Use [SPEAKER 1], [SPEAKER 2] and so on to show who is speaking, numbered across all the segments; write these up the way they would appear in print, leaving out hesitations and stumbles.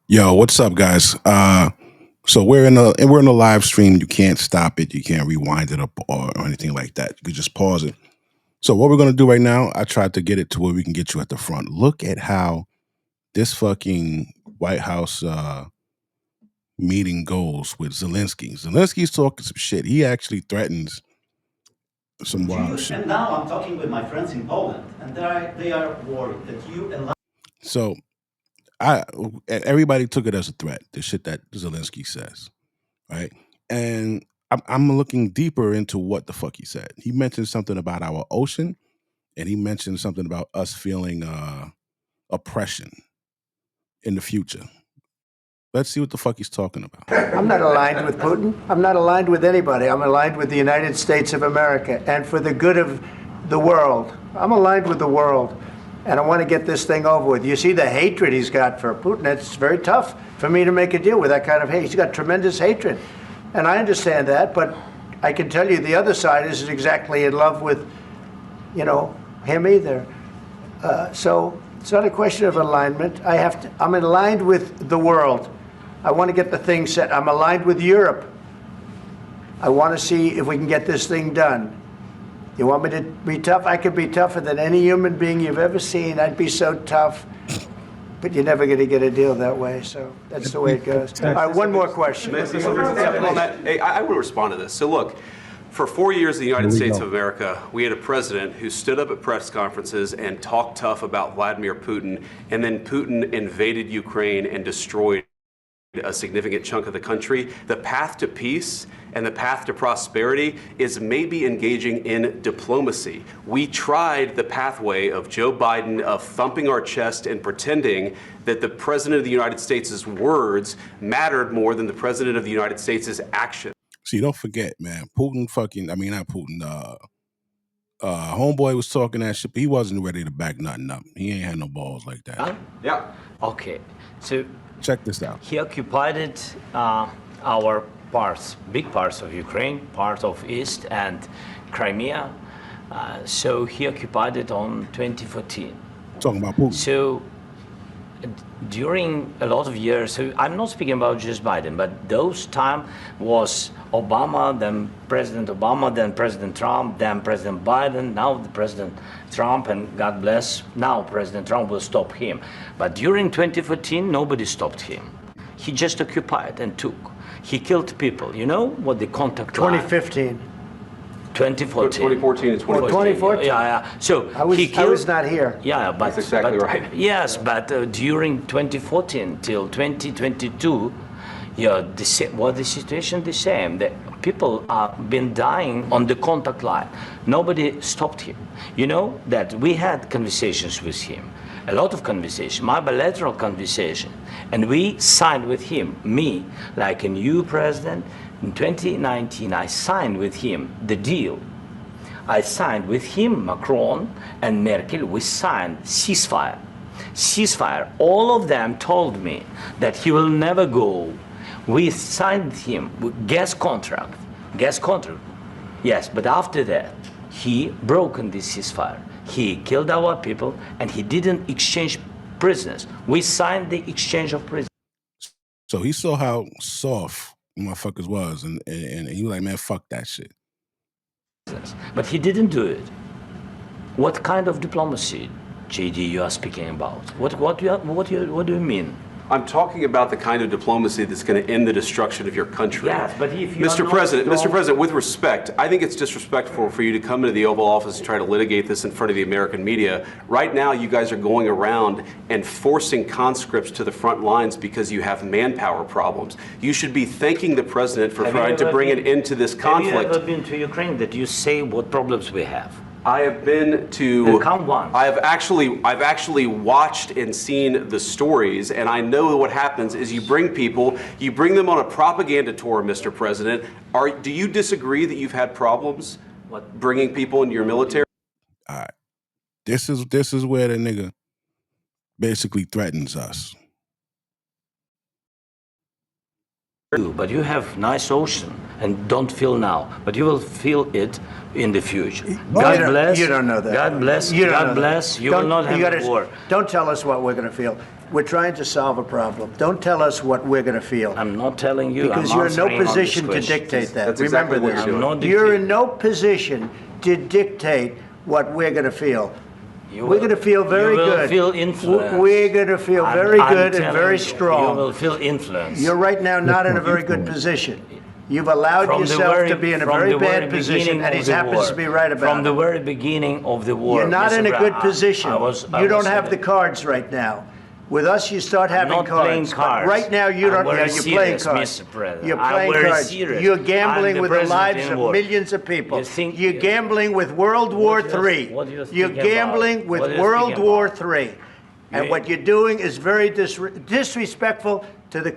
[SPEAKER 1] Yo, what's up, guys? So we're in a live stream. You can't stop it. You can't rewind it up or anything like that. You can just pause it. So what we're gonna do right now? I tried to get it to where we can get you at the front. Look at how this fucking White House meeting goes with Zelensky. Zelensky's talking some shit. He actually threatens some wild shit.
[SPEAKER 2] And now I'm talking with my friends in Poland, and they are worried that you allow.
[SPEAKER 1] So I everybody took it as a threat. The shit that Zelensky says, right? And I'm looking deeper into what the fuck he said. He mentioned something about our ocean, and he mentioned something about us feeling oppression in the future. Let's see what the fuck he's talking about.
[SPEAKER 3] I'm not aligned with Putin. I'm not aligned with anybody. I'm aligned with the United States of America and for the good of the world. I'm aligned with the world. And I want to get this thing over with. You see the hatred he's got for Putin. It's very tough for me to make a deal with that kind of hate. He's got tremendous hatred. And I understand that, but I can tell you the other side isn't exactly in love with, him either. So it's not a question of alignment. I'm aligned with the world. I want to get the thing set. I'm aligned with Europe. I want to see if we can get this thing done. You want me to be tough? I could be tougher than any human being you've ever seen. I'd be so tough. But you're never going to get a deal that way. So that's the way it goes. All right, one more question.
[SPEAKER 4] Hey, I want to respond to this. So look, for 4 years in the United States of America, we had a president who stood up at press conferences and talked tough about Vladimir Putin, and then Putin invaded Ukraine and destroyed a significant chunk of the country. The path to peace and the path to prosperity is maybe engaging in diplomacy. We tried the pathway of Joe Biden of thumping our chest and pretending that the president of the United States' words mattered more than the president of the United States' actions.
[SPEAKER 1] See, don't forget, man. Putin fucking, I mean, not Putin. Homeboy was talking that shit, but he wasn't ready to back nothing up. He ain't had no balls like that.
[SPEAKER 4] Yeah.
[SPEAKER 5] Okay, so
[SPEAKER 1] Check this out.
[SPEAKER 5] he occupied our parts, big parts of Ukraine, part of East and Crimea. So he occupied it on 2014.
[SPEAKER 1] Talking about Putin.
[SPEAKER 5] So during a lot of years, so I'm not speaking about just Biden, but those time was Obama, then President Obama, then President Trump, then President Biden, now the President Trump, and God bless, now President Trump will stop him. But during 2014, nobody stopped him. He just occupied and took. He killed people. You know what the contact line?
[SPEAKER 3] 2015.
[SPEAKER 5] 2014.
[SPEAKER 4] 2014 and 2014.
[SPEAKER 3] 2014.
[SPEAKER 5] Yeah. So
[SPEAKER 3] I was,
[SPEAKER 5] he killed.
[SPEAKER 3] I was not here.
[SPEAKER 5] Yeah, but
[SPEAKER 4] That's exactly
[SPEAKER 5] but-
[SPEAKER 4] right.
[SPEAKER 5] Yes, but during 2014 till 2022, yeah, the situation the same. The people have been dying on the contact line. Nobody stopped him. You know that we had conversations with him, a lot of conversation, my bilateral conversation, and we signed with him. Me, like a new president, in 2019, I signed with him the deal. I signed with him, Macron and Merkel, we signed ceasefire. Ceasefire. All of them told me that he will never go. We signed him with gas contract. Yes, but after that, he broken this ceasefire. He killed our people and he didn't exchange prisoners. We signed the exchange of prisoners.
[SPEAKER 1] So he saw how soft motherfuckers was, and he was like, man, fuck that shit.
[SPEAKER 5] But he didn't do it. What kind of diplomacy, JD, you are speaking about? What do you mean?
[SPEAKER 4] I'm talking about the kind of diplomacy that's going to end the destruction of your country.
[SPEAKER 5] Yes, but if you are
[SPEAKER 4] Mr.
[SPEAKER 5] not
[SPEAKER 4] President,
[SPEAKER 5] strong-
[SPEAKER 4] Mr. President, with respect, I think it's disrespectful for you to come into the Oval Office and try to litigate this in front of the American media. Right now, you guys are going around and forcing conscripts to the front lines because you have manpower problems. You should be thanking the president for trying to bring an end to this conflict.
[SPEAKER 5] Have you ever been to Ukraine that you say what problems we have?
[SPEAKER 4] I have been to.
[SPEAKER 5] Then count one.
[SPEAKER 4] I've actually watched and seen the stories, and I know what happens is you bring them on a propaganda tour, Mr. President. Do you disagree that you've had problems bringing people into your military?
[SPEAKER 1] All right. This is where the nigga basically threatens us.
[SPEAKER 5] But you have nice ocean and don't feel now, but you will feel it in the future. God bless.
[SPEAKER 3] You don't know that.
[SPEAKER 5] God bless.
[SPEAKER 3] You don't know
[SPEAKER 5] God
[SPEAKER 3] that.
[SPEAKER 5] bless. You will not have a war.
[SPEAKER 3] Don't tell us what we're going to feel. We're trying to solve a problem. Don't tell us what we're going to feel.
[SPEAKER 5] I'm not telling you.
[SPEAKER 3] Because
[SPEAKER 5] I'm
[SPEAKER 3] you're in no
[SPEAKER 5] answering on this
[SPEAKER 3] position to
[SPEAKER 5] question.
[SPEAKER 3] dictate that.
[SPEAKER 4] That's
[SPEAKER 3] Remember
[SPEAKER 4] exactly what
[SPEAKER 3] this.
[SPEAKER 4] you're doing.
[SPEAKER 5] I'm not
[SPEAKER 3] You're
[SPEAKER 5] dictating.
[SPEAKER 3] in no position to dictate what we're going to feel.
[SPEAKER 5] You
[SPEAKER 3] We're
[SPEAKER 5] will-
[SPEAKER 3] going to feel very
[SPEAKER 5] you will
[SPEAKER 3] good.
[SPEAKER 5] Feel influence.
[SPEAKER 3] We're going to feel very good and very strong.
[SPEAKER 5] You will feel influence.
[SPEAKER 3] You're right now not in a very good position. You've allowed yourself to be in a very bad position, and he happens to be right about
[SPEAKER 5] From the
[SPEAKER 3] it.
[SPEAKER 5] very beginning of the war.
[SPEAKER 3] You're not
[SPEAKER 5] Mr.
[SPEAKER 3] in a
[SPEAKER 5] Brown,
[SPEAKER 3] good position.
[SPEAKER 5] I
[SPEAKER 3] You don't
[SPEAKER 5] was
[SPEAKER 3] have
[SPEAKER 5] in
[SPEAKER 3] the cards right now. With us, you start having
[SPEAKER 5] not playing
[SPEAKER 3] cards.
[SPEAKER 5] cards.
[SPEAKER 3] But right now, you
[SPEAKER 5] I'm
[SPEAKER 3] don't.
[SPEAKER 5] very
[SPEAKER 3] You're playing
[SPEAKER 5] serious,
[SPEAKER 3] cards.
[SPEAKER 5] Mr. President.
[SPEAKER 3] You're
[SPEAKER 5] I'm
[SPEAKER 3] playing
[SPEAKER 5] very
[SPEAKER 3] cards.
[SPEAKER 5] serious.
[SPEAKER 3] You're
[SPEAKER 5] I'm
[SPEAKER 3] gambling
[SPEAKER 5] the
[SPEAKER 3] with the
[SPEAKER 5] president
[SPEAKER 3] lives
[SPEAKER 5] in
[SPEAKER 3] of
[SPEAKER 5] war.
[SPEAKER 3] millions of people.
[SPEAKER 5] You think-
[SPEAKER 3] You're gambling with World War
[SPEAKER 5] What do you-
[SPEAKER 3] III.
[SPEAKER 5] what do you
[SPEAKER 3] You're
[SPEAKER 5] think about?
[SPEAKER 3] gambling with
[SPEAKER 5] What do you
[SPEAKER 3] World
[SPEAKER 5] think
[SPEAKER 3] War
[SPEAKER 5] about?
[SPEAKER 3] III. And
[SPEAKER 5] You-
[SPEAKER 3] what you're doing is very disrespectful to the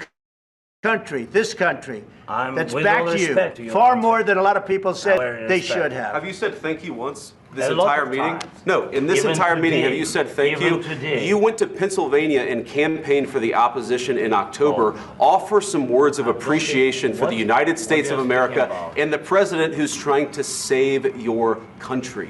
[SPEAKER 3] country, this country,
[SPEAKER 5] I'm-
[SPEAKER 3] that's
[SPEAKER 5] with
[SPEAKER 3] back
[SPEAKER 5] all
[SPEAKER 3] to you,
[SPEAKER 5] respect to your
[SPEAKER 3] far
[SPEAKER 5] country.
[SPEAKER 3] more than a lot of people said
[SPEAKER 5] Very
[SPEAKER 3] they
[SPEAKER 5] respect.
[SPEAKER 3] should have.
[SPEAKER 4] Have you said thank you once this
[SPEAKER 5] A lot
[SPEAKER 4] entire
[SPEAKER 5] of
[SPEAKER 4] meeting?
[SPEAKER 5] times.
[SPEAKER 4] No, in this
[SPEAKER 5] Even
[SPEAKER 4] entire meeting, have
[SPEAKER 5] today.
[SPEAKER 4] you said thank
[SPEAKER 5] Even
[SPEAKER 4] you?
[SPEAKER 5] today.
[SPEAKER 4] You went to Pennsylvania and campaigned for the opposition in October. Offer some words of appreciation for
[SPEAKER 5] what-
[SPEAKER 4] the United
[SPEAKER 5] what
[SPEAKER 4] States of
[SPEAKER 5] you're
[SPEAKER 4] America
[SPEAKER 5] speaking about.
[SPEAKER 4] and the president who's trying to save your country.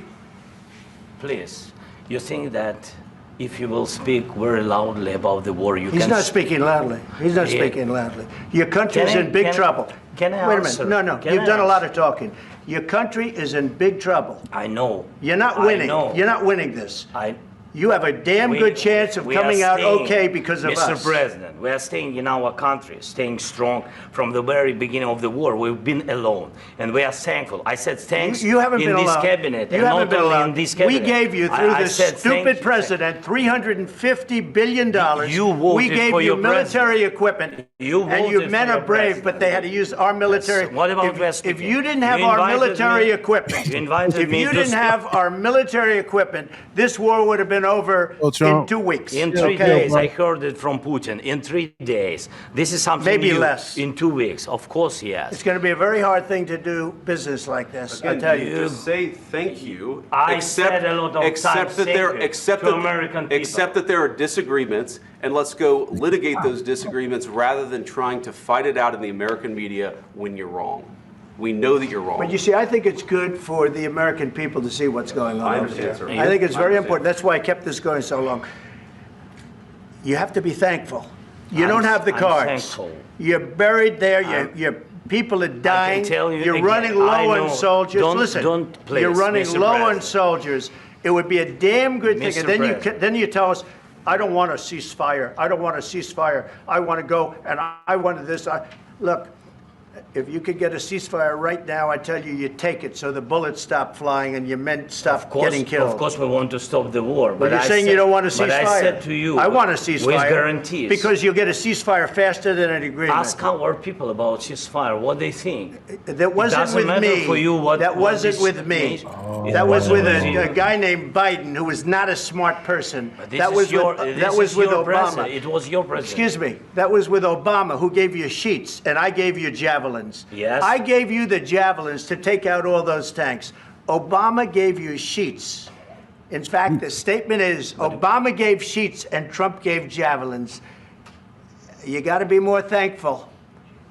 [SPEAKER 5] Please, you think that if you will speak very loudly about the war, you
[SPEAKER 3] He's
[SPEAKER 5] can...
[SPEAKER 3] not speaking loudly. He's not
[SPEAKER 5] Yeah.
[SPEAKER 3] speaking loudly. Your country's
[SPEAKER 5] Can I-
[SPEAKER 3] in big
[SPEAKER 5] can-
[SPEAKER 3] trouble.
[SPEAKER 5] can I
[SPEAKER 3] Wait a
[SPEAKER 5] answer?
[SPEAKER 3] minute. No,
[SPEAKER 5] Can
[SPEAKER 3] you've
[SPEAKER 5] I
[SPEAKER 3] done a lot
[SPEAKER 5] answer?
[SPEAKER 3] of talking. Your country is in big trouble.
[SPEAKER 5] I know.
[SPEAKER 3] You're not
[SPEAKER 5] I
[SPEAKER 3] winning.
[SPEAKER 5] know.
[SPEAKER 3] You're not winning this.
[SPEAKER 5] I,
[SPEAKER 3] You have a damn
[SPEAKER 5] we-
[SPEAKER 3] good chance of
[SPEAKER 5] we are
[SPEAKER 3] coming out
[SPEAKER 5] staying,
[SPEAKER 3] okay because of
[SPEAKER 5] Mr.
[SPEAKER 3] us.
[SPEAKER 5] President, we are staying in our country, staying strong from the very beginning of the war. We've been alone, and we are thankful. I said thanks
[SPEAKER 3] You haven't
[SPEAKER 5] in
[SPEAKER 3] been
[SPEAKER 5] this
[SPEAKER 3] alone.
[SPEAKER 5] cabinet,
[SPEAKER 3] You
[SPEAKER 5] and
[SPEAKER 3] haven't
[SPEAKER 5] not
[SPEAKER 3] been
[SPEAKER 5] only
[SPEAKER 3] alone.
[SPEAKER 5] in this
[SPEAKER 3] We
[SPEAKER 5] cabinet.
[SPEAKER 3] gave you, through
[SPEAKER 5] I
[SPEAKER 3] this
[SPEAKER 5] said thank
[SPEAKER 3] stupid
[SPEAKER 5] you.
[SPEAKER 3] president, $350 billion.
[SPEAKER 5] You voted
[SPEAKER 3] we gave
[SPEAKER 5] for
[SPEAKER 3] you
[SPEAKER 5] your
[SPEAKER 3] military equipment.
[SPEAKER 5] You
[SPEAKER 3] and you
[SPEAKER 5] voted
[SPEAKER 3] men
[SPEAKER 5] for
[SPEAKER 3] are
[SPEAKER 5] your
[SPEAKER 3] brave,
[SPEAKER 5] president.
[SPEAKER 3] but they had to use our military.
[SPEAKER 5] Yes. What about
[SPEAKER 3] if,
[SPEAKER 5] West
[SPEAKER 3] if
[SPEAKER 5] Virginia?
[SPEAKER 3] you didn't have
[SPEAKER 5] You
[SPEAKER 3] our
[SPEAKER 5] invited
[SPEAKER 3] military
[SPEAKER 5] me-
[SPEAKER 3] equipment,
[SPEAKER 5] you invited
[SPEAKER 3] if
[SPEAKER 5] me
[SPEAKER 3] you
[SPEAKER 5] to
[SPEAKER 3] didn't
[SPEAKER 5] stop-
[SPEAKER 3] have our military equipment, this war would have been over
[SPEAKER 1] Well,
[SPEAKER 3] in
[SPEAKER 1] Trump-
[SPEAKER 3] 2 weeks.
[SPEAKER 5] In 3
[SPEAKER 3] okay?
[SPEAKER 5] days, I heard it from Putin. In 3 days, this is something
[SPEAKER 3] Maybe
[SPEAKER 5] new.
[SPEAKER 3] less.
[SPEAKER 5] In 2 weeks, of course, yes.
[SPEAKER 3] It's going to be a very hard thing to do business like this. I tell you.
[SPEAKER 4] Just say thank you.
[SPEAKER 5] I said a lot of
[SPEAKER 4] accept
[SPEAKER 5] times
[SPEAKER 4] that there,
[SPEAKER 5] thank you
[SPEAKER 4] accept
[SPEAKER 5] to
[SPEAKER 4] that,
[SPEAKER 5] American people.
[SPEAKER 4] accept that there are disagreements, and let's go litigate those disagreements rather than trying to fight it out in the American media when you're wrong. We know that you're wrong.
[SPEAKER 3] But you see, I think it's good for the American people to see what's going on
[SPEAKER 4] I
[SPEAKER 3] over
[SPEAKER 4] understand,
[SPEAKER 3] there.
[SPEAKER 4] sir.
[SPEAKER 3] I think it's
[SPEAKER 4] I
[SPEAKER 3] very
[SPEAKER 4] understand.
[SPEAKER 3] important. That's why I kept this going so long. You have to be thankful. You don't have the
[SPEAKER 5] I'm
[SPEAKER 3] cards.
[SPEAKER 5] thankful.
[SPEAKER 3] You're buried there. Your people are dying.
[SPEAKER 5] tell you
[SPEAKER 3] You're
[SPEAKER 5] again,
[SPEAKER 3] running
[SPEAKER 5] I
[SPEAKER 3] low
[SPEAKER 5] know.
[SPEAKER 3] on soldiers.
[SPEAKER 5] Don't-
[SPEAKER 3] Listen,
[SPEAKER 5] don't, please,
[SPEAKER 3] you're running
[SPEAKER 5] Mr.
[SPEAKER 3] low on
[SPEAKER 5] President.
[SPEAKER 3] soldiers. It would be a damn good thing.
[SPEAKER 5] Mr.
[SPEAKER 3] And then
[SPEAKER 5] President.
[SPEAKER 3] then you tell us, I don't want a ceasefire. I don't want a ceasefire. I want to go and I wanted this. Look, if you could get a ceasefire right now, I tell you, you take it so the bullets stop flying and your men stop getting killed.
[SPEAKER 5] Of course, we want to stop the war.
[SPEAKER 3] But you're saying you don't want a ceasefire.
[SPEAKER 5] But I said to you,
[SPEAKER 3] I want a ceasefire.
[SPEAKER 5] with guarantees.
[SPEAKER 3] Because you'll get a ceasefire faster than an agreement.
[SPEAKER 5] Ask our people about ceasefire, what they think.
[SPEAKER 3] That wasn't
[SPEAKER 5] doesn't
[SPEAKER 3] with
[SPEAKER 5] matter
[SPEAKER 3] me.
[SPEAKER 5] for you what-
[SPEAKER 3] that
[SPEAKER 5] what
[SPEAKER 3] wasn't
[SPEAKER 5] this
[SPEAKER 3] with me.
[SPEAKER 5] means. It
[SPEAKER 3] That was with
[SPEAKER 5] wasn't with you.
[SPEAKER 3] a guy named Biden, who was not a smart person.
[SPEAKER 5] But this
[SPEAKER 3] That
[SPEAKER 5] is
[SPEAKER 3] was
[SPEAKER 5] your,
[SPEAKER 3] with,
[SPEAKER 5] this
[SPEAKER 3] that was
[SPEAKER 5] is
[SPEAKER 3] with
[SPEAKER 5] your
[SPEAKER 3] Obama.
[SPEAKER 5] president. It was your president.
[SPEAKER 3] Excuse me. That was with Obama, who gave you sheets, and I gave you javelins.
[SPEAKER 5] Yes.
[SPEAKER 3] I gave you the javelins to take out all those tanks. Obama gave you sheets. In fact, the statement is Obama gave sheets and Trump gave javelins. You got to be more thankful,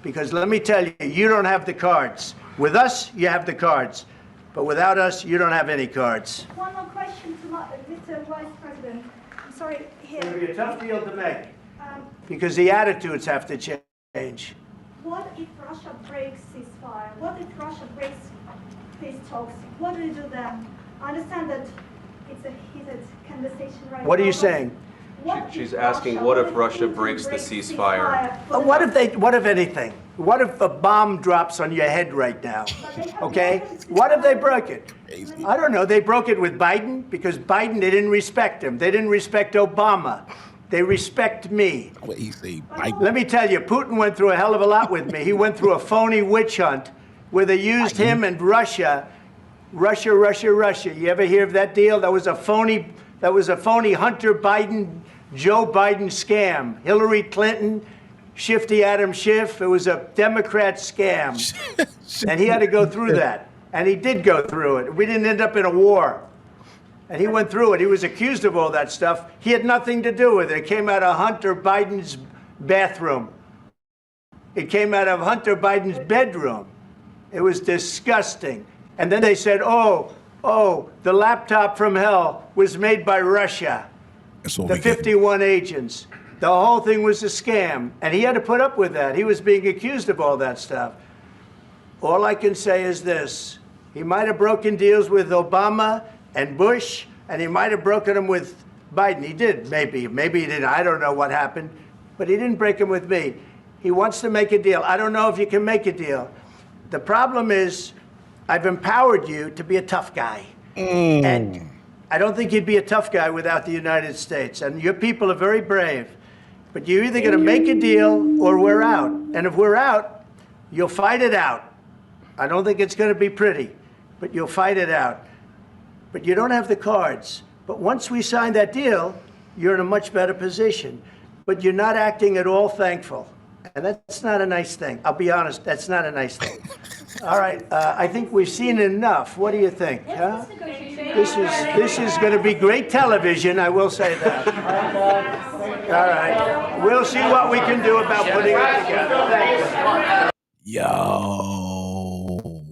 [SPEAKER 3] because let me tell you, you don't have the cards. With us, you have the cards. But without us, you don't have any cards.
[SPEAKER 6] One more question to Mr. Vice President. I'm sorry,
[SPEAKER 3] It'll
[SPEAKER 6] here.
[SPEAKER 3] be a tough deal to make,
[SPEAKER 6] Um,
[SPEAKER 3] because the attitudes have to change.
[SPEAKER 6] what if Russia breaks ceasefire? What if Russia breaks peace talks? What do you do then? I understand that it's a heated conversation right now.
[SPEAKER 3] What are you
[SPEAKER 6] but
[SPEAKER 3] saying?
[SPEAKER 6] what
[SPEAKER 4] She's
[SPEAKER 6] if
[SPEAKER 4] asking,
[SPEAKER 6] Russia-
[SPEAKER 4] what if Russia
[SPEAKER 6] Putin
[SPEAKER 4] breaks the
[SPEAKER 6] breaks
[SPEAKER 4] ceasefire?
[SPEAKER 6] for the-
[SPEAKER 3] What if anything? What if a bomb drops on your head right now?
[SPEAKER 6] But they have
[SPEAKER 3] Okay?
[SPEAKER 6] weapons to
[SPEAKER 3] What if they
[SPEAKER 6] fire.
[SPEAKER 3] broke it? I don't know. They broke it with Biden because Biden, they didn't respect him. They didn't respect Obama. They respect me.
[SPEAKER 1] What he say? Mike?
[SPEAKER 3] Let me tell you, Putin went through a hell of a lot with me. He went through a phony witch hunt where they used him and Russia. Russia. You ever hear of that deal? That was a phony Hunter Biden, Joe Biden scam. Hillary Clinton, Shifty Adam Schiff. It was a Democrat scam. And he had to go through that. And he did go through it. We didn't end up in a war. And he went through it. He was accused of all that stuff. He had nothing to do with it. It came out of Hunter Biden's bathroom It came out of Hunter Biden's bedroom. It was disgusting. And then they said, oh, the laptop from hell was made by Russia.
[SPEAKER 1] That's what
[SPEAKER 3] The
[SPEAKER 1] we get.
[SPEAKER 3] 51 agents. The whole thing was a scam. And he had to put up with that. He was being accused of all that stuff. All I can say is this. He might have broken deals with Obama and Bush, and he might have broken them with Biden. He did, maybe. Maybe he didn't. I don't know what happened. But he didn't break them with me. He wants to make a deal. I don't know if you can make a deal. The problem is, I've empowered you to be a tough guy. And I don't think you'd be a tough guy without the United States. And your people are very brave. But you're either going to make a deal or we're out. And if we're out, you'll fight it out. I don't think it's going to be pretty, but you'll fight it out. But you don't have the cards. But once we sign that deal, you're in a much better position. But you're not acting at all thankful. And that's not a nice thing. I'll be honest, that's not a nice thing. All right, I think we've seen enough. What do you think? Huh? This is going to be great television, I will say that. All right, we'll see what we can do about putting it together. Thank you.
[SPEAKER 1] Yo.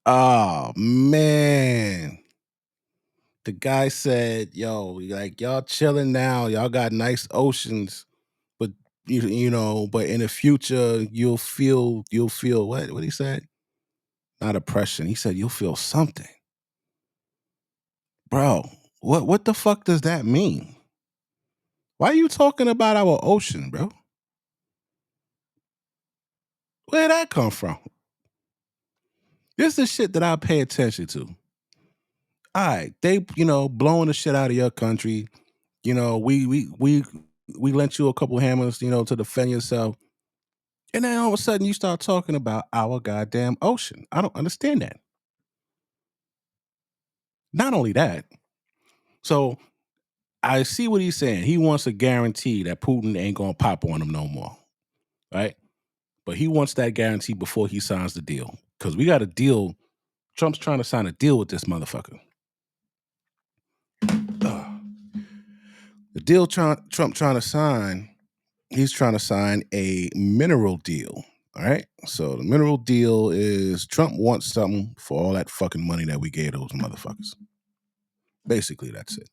[SPEAKER 1] Oh man. The guy said, yo, like y'all chilling now, y'all got nice oceans, but you know, but in the future you'll feel what he said? Not oppression. He said you'll feel something. Bro, what the fuck does that mean? Why are you talking about our ocean, bro? Where'd that come from? This is the shit that I pay attention to. All right, they, blowing the shit out of your country. We lent you a couple hammers, to defend yourself. And then all of a sudden you start talking about our goddamn ocean. I don't understand that. Not only that, so I see what he's saying. He wants a guarantee that Putin ain't gonna pop on him no more. Right? But he wants that guarantee before he signs the deal. Because we got a deal. Trump's trying to sign a deal with this motherfucker. The deal Trump trying to sign, he's trying to sign a mineral deal. All right. So the mineral deal is Trump wants something for all that fucking money that we gave those motherfuckers. Basically, that's it.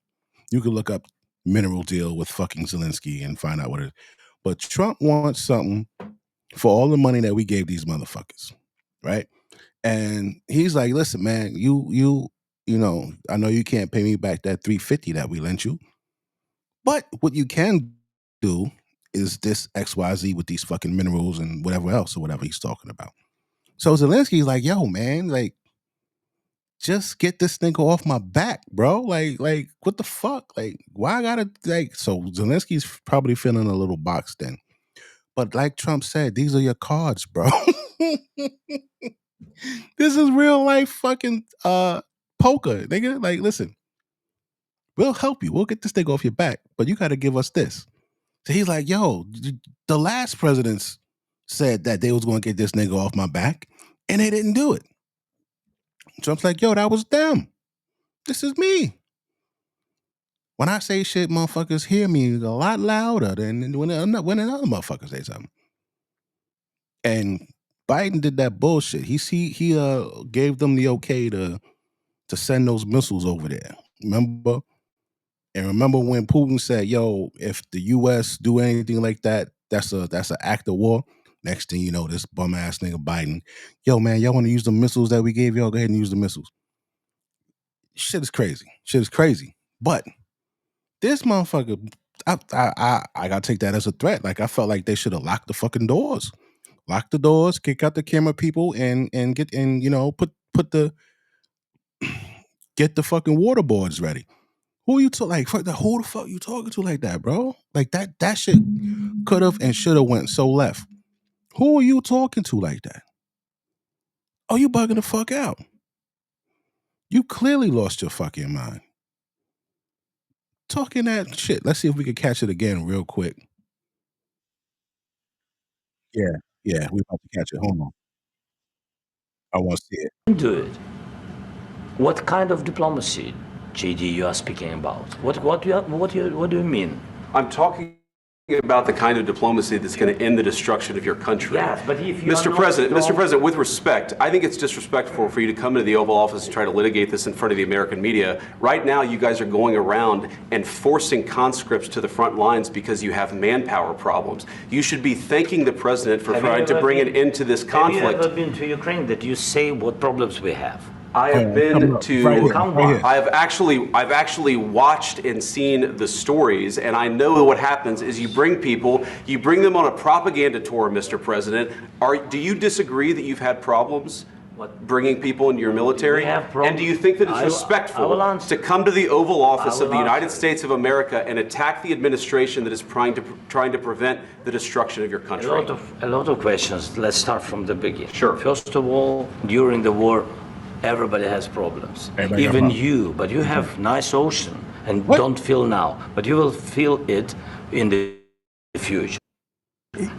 [SPEAKER 1] You can look up mineral deal with fucking Zelensky and find out what it is. But Trump wants something for all the money that we gave these motherfuckers. Right. And he's like, listen, man, you know, I know you can't pay me back that $350 that we lent you. But what you can do is this XYZ with these fucking minerals and whatever else or whatever he's talking about. So Zelensky's like, yo, man, like, just get this nigga off my back, bro. Like, what the fuck? Like, why I gotta, so Zelensky's probably feeling a little boxed in. But like Trump said, these are your cards, bro. This is real life fucking poker, nigga. Like, listen, we'll help you. We'll get this thing off your back, but you got to give us this. So he's like, yo, the last presidents said that they was going to get this nigga off my back, and they didn't do it. Trump's like, yo, that was them. This is me. When I say shit, motherfuckers hear me a lot louder than when another motherfuckers say something. And Biden did that bullshit. He gave them the okay to send those missiles over there. Remember? And remember when Putin said, yo, if the US do anything like that, that's an act of war. Next thing you know, this bum ass nigga Biden, yo, man, y'all want to use the missiles that we gave y'all? Go ahead and use the missiles. Shit is crazy. But this motherfucker, I gotta take that as a threat. Like, I felt like they should have locked the fucking doors. Lock the doors, kick out the camera people, and get get the fucking water boards ready. Who you who the fuck you talking to like that, bro? Like that shit could have and should have went so left. Who are you talking to like that? Oh, you bugging the fuck out. You clearly lost your fucking mind. Talking that shit. Let's see if we can catch it again real quick. Yeah, we about to catch it. Hold on. I want to see it.
[SPEAKER 5] Do it. What kind of diplomacy, JD, you are speaking about? What do you mean?
[SPEAKER 4] I'm talking about the kind of diplomacy that's going to end the destruction of your country.
[SPEAKER 5] Yes, but if you are
[SPEAKER 4] Mr.
[SPEAKER 5] not
[SPEAKER 4] President, Mr.
[SPEAKER 5] strong-
[SPEAKER 4] President, with respect, I think it's disrespectful for you to come into the Oval Office and try to litigate this in front of the American media. Right now, you guys are going around and forcing conscripts to the front lines because you have manpower problems. You should be thanking the president for
[SPEAKER 5] Have you
[SPEAKER 4] trying to
[SPEAKER 5] ever
[SPEAKER 4] bring an
[SPEAKER 5] been-
[SPEAKER 4] end to this
[SPEAKER 5] Have
[SPEAKER 4] conflict.
[SPEAKER 5] you ever been to Ukraine that you say what problems we have?
[SPEAKER 4] I have been to.
[SPEAKER 1] Right here,
[SPEAKER 5] Come
[SPEAKER 1] right
[SPEAKER 5] on.
[SPEAKER 1] here.
[SPEAKER 4] I've actually watched and seen the stories, and I know what happens is you bring people, you bring them on a propaganda tour, Mr. President. Do you disagree that you've had problems bringing people into your military?
[SPEAKER 5] We have problems.
[SPEAKER 4] And do you think that it's
[SPEAKER 5] I will
[SPEAKER 4] respectful
[SPEAKER 5] answer.
[SPEAKER 4] to come to the Oval Office
[SPEAKER 5] I
[SPEAKER 4] of the
[SPEAKER 5] will
[SPEAKER 4] United
[SPEAKER 5] answer.
[SPEAKER 4] States of America and attack the administration that is trying to prevent the destruction of your country?
[SPEAKER 5] A lot of questions. Let's start from the beginning.
[SPEAKER 4] Sure.
[SPEAKER 5] First of all, during the war, everybody has problems.
[SPEAKER 1] Everybody got
[SPEAKER 5] Even
[SPEAKER 1] problems.
[SPEAKER 5] you, but you have nice ocean and
[SPEAKER 1] What?
[SPEAKER 5] don't feel now, but you will feel it in the future.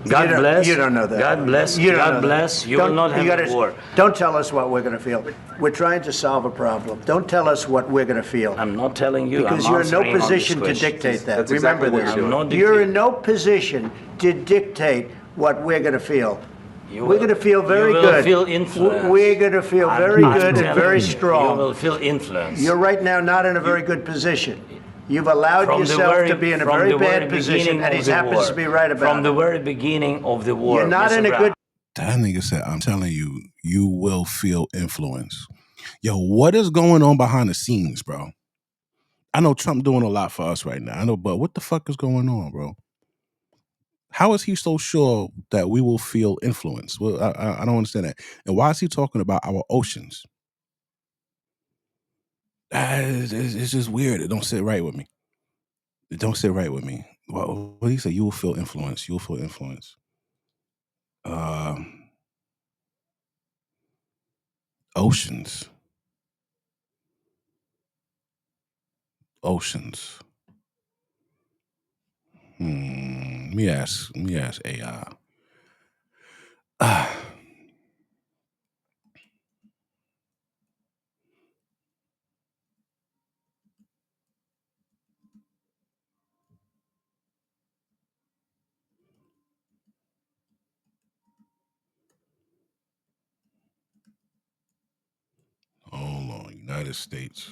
[SPEAKER 5] God
[SPEAKER 3] don't-
[SPEAKER 5] bless.
[SPEAKER 3] You don't know that.
[SPEAKER 5] God bless.
[SPEAKER 3] You don't know
[SPEAKER 5] God
[SPEAKER 3] that.
[SPEAKER 5] bless. You will
[SPEAKER 3] Don't-
[SPEAKER 5] not
[SPEAKER 3] you
[SPEAKER 5] have
[SPEAKER 3] gotta-
[SPEAKER 5] a war.
[SPEAKER 3] Don't tell us what we're going to feel. We're trying to solve a problem. Don't tell us what we're going to feel.
[SPEAKER 5] I'm not telling you.
[SPEAKER 3] Because
[SPEAKER 5] I'm
[SPEAKER 3] you're in no
[SPEAKER 5] answering on this
[SPEAKER 3] position to
[SPEAKER 5] question.
[SPEAKER 3] dictate that.
[SPEAKER 4] That's exactly
[SPEAKER 3] Remember
[SPEAKER 4] what
[SPEAKER 3] this.
[SPEAKER 4] you're
[SPEAKER 5] doing. I'm not
[SPEAKER 3] You're in
[SPEAKER 5] dictating.
[SPEAKER 3] no position to dictate what we're going to feel.
[SPEAKER 5] You
[SPEAKER 3] We're
[SPEAKER 5] will-
[SPEAKER 3] going to feel very
[SPEAKER 5] you will
[SPEAKER 3] good.
[SPEAKER 5] feel influenced.
[SPEAKER 3] We're going to feel very
[SPEAKER 5] I'm
[SPEAKER 3] good and
[SPEAKER 5] telling
[SPEAKER 3] very
[SPEAKER 5] you,
[SPEAKER 3] strong.
[SPEAKER 5] You will feel influence.
[SPEAKER 3] You're right now not in a very good position. You've allowed
[SPEAKER 5] From the
[SPEAKER 3] yourself
[SPEAKER 5] very-
[SPEAKER 3] to be in a
[SPEAKER 5] from
[SPEAKER 3] very
[SPEAKER 5] the
[SPEAKER 3] bad
[SPEAKER 5] very
[SPEAKER 3] position,
[SPEAKER 5] beginning
[SPEAKER 3] and
[SPEAKER 5] of
[SPEAKER 3] he
[SPEAKER 5] the
[SPEAKER 3] happens
[SPEAKER 5] war.
[SPEAKER 3] to be right about
[SPEAKER 5] From the
[SPEAKER 3] it.
[SPEAKER 5] very beginning of the war.
[SPEAKER 3] You're not
[SPEAKER 5] Mr.
[SPEAKER 3] in a
[SPEAKER 5] Brown.
[SPEAKER 3] good
[SPEAKER 1] That nigga said, I'm telling you, you will feel influence. Yo, what is going on behind the scenes, bro? I know Trump doing a lot for us right now. I know, but what the fuck is going on, bro? How is he so sure that we will feel influence? Well, I don't understand that. And why is he talking about our oceans? It's just weird. It don't sit right with me. It don't sit right with me. What did he say? You will feel influence. You will feel influence. Oceans. Oceans. Let me ask AI. Hold on, United States.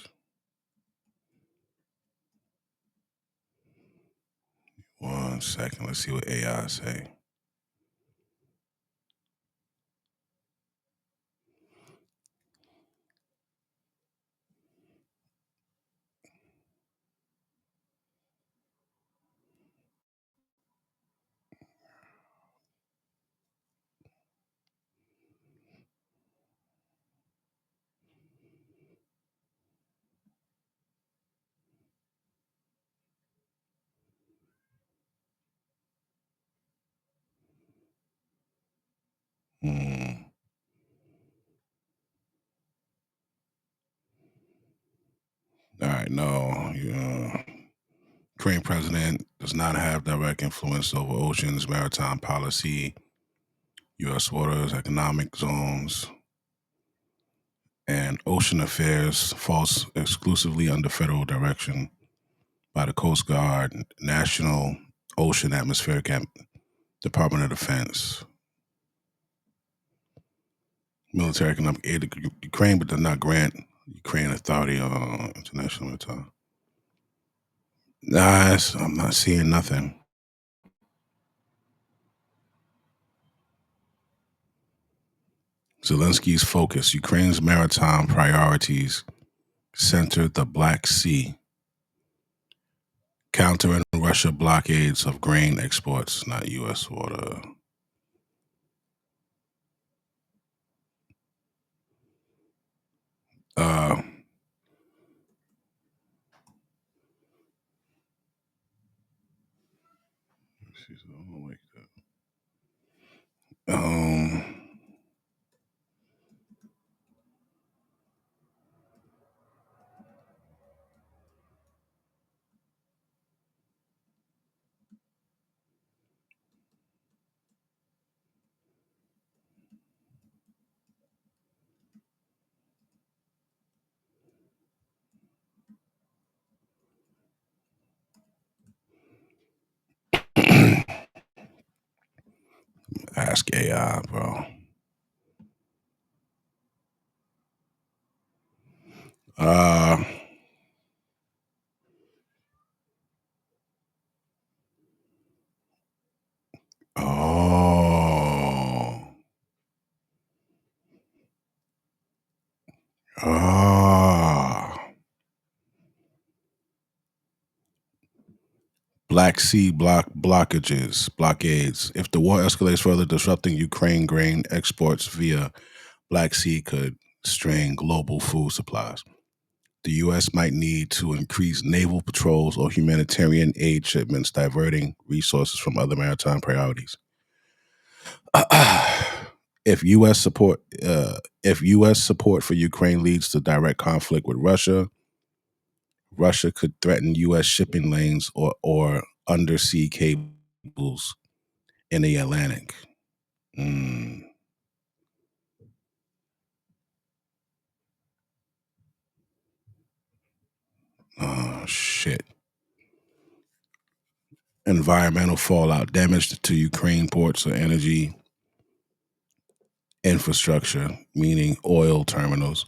[SPEAKER 1] One second. Let's see what AI say. Hmm. All right, no. Ukraine president does not have direct influence over oceans, maritime policy, U.S. waters, economic zones, and ocean affairs falls exclusively under federal direction by the Coast Guard, National Ocean Atmospheric Department of Defense, military economic aid to Ukraine, but does not grant Ukraine authority on international maritime. Nah, I'm not seeing nothing. Zelensky's focus: Ukraine's maritime priorities center the Black Sea, countering Russia blockades of grain exports, not U.S. water. Uh, um, Ask AI, bro. Oh. Ah. Black Sea blockades. If the war escalates further, disrupting Ukraine grain exports via Black Sea could strain global food supplies. The U.S. might need to increase naval patrols or humanitarian aid shipments, diverting resources from other maritime priorities. If U.S. support for Ukraine leads to direct conflict with Russia, Russia could threaten U.S. shipping lanes or undersea cables in the Atlantic. Oh, shit. Environmental fallout, damage to Ukraine ports or energy infrastructure, meaning oil terminals,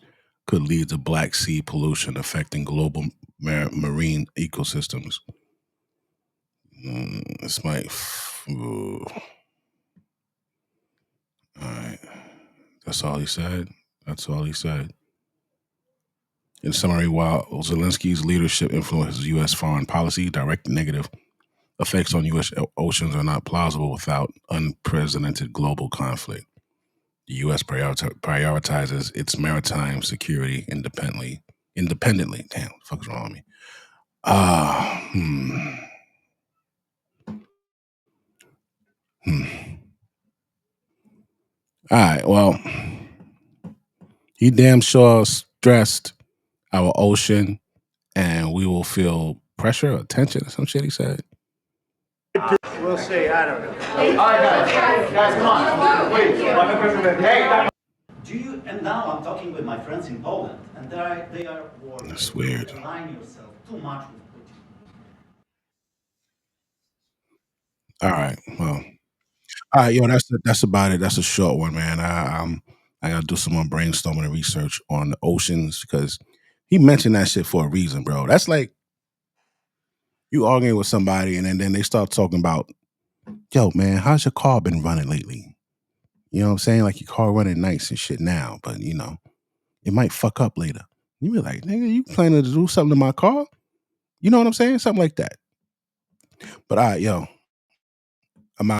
[SPEAKER 1] could lead to Black Sea pollution affecting global marine ecosystems. This might. All right. That's all he said. In summary, while Zelensky's leadership influences U.S. foreign policy, direct negative effects on U.S. oceans are not plausible without unprecedented global conflict. The U.S. prioritizes its maritime security independently. Damn, what the fuck is wrong with me? All right, well, he damn sure stressed our ocean, and we will feel pressure or tension or some shit he said.
[SPEAKER 3] We'll see. I don't know.
[SPEAKER 2] Guys, come on. Wait, hey. And now I'm talking with my friends in Poland, and they are worried.
[SPEAKER 1] That's weird.
[SPEAKER 2] You align yourself too much with Putin.
[SPEAKER 1] All right, well, all right, yo, that's about it. That's a short one, man. I gotta do some more brainstorming and research on the oceans because he mentioned that shit for a reason, bro. That's like you arguing with somebody and then they start talking about, yo, man, how's your car been running lately? You know what I'm saying? Like your car running nice and shit now, but you know, it might fuck up later. You be like, nigga, you planning to do something to my car? You know what I'm saying? Something like that. But all right, yo,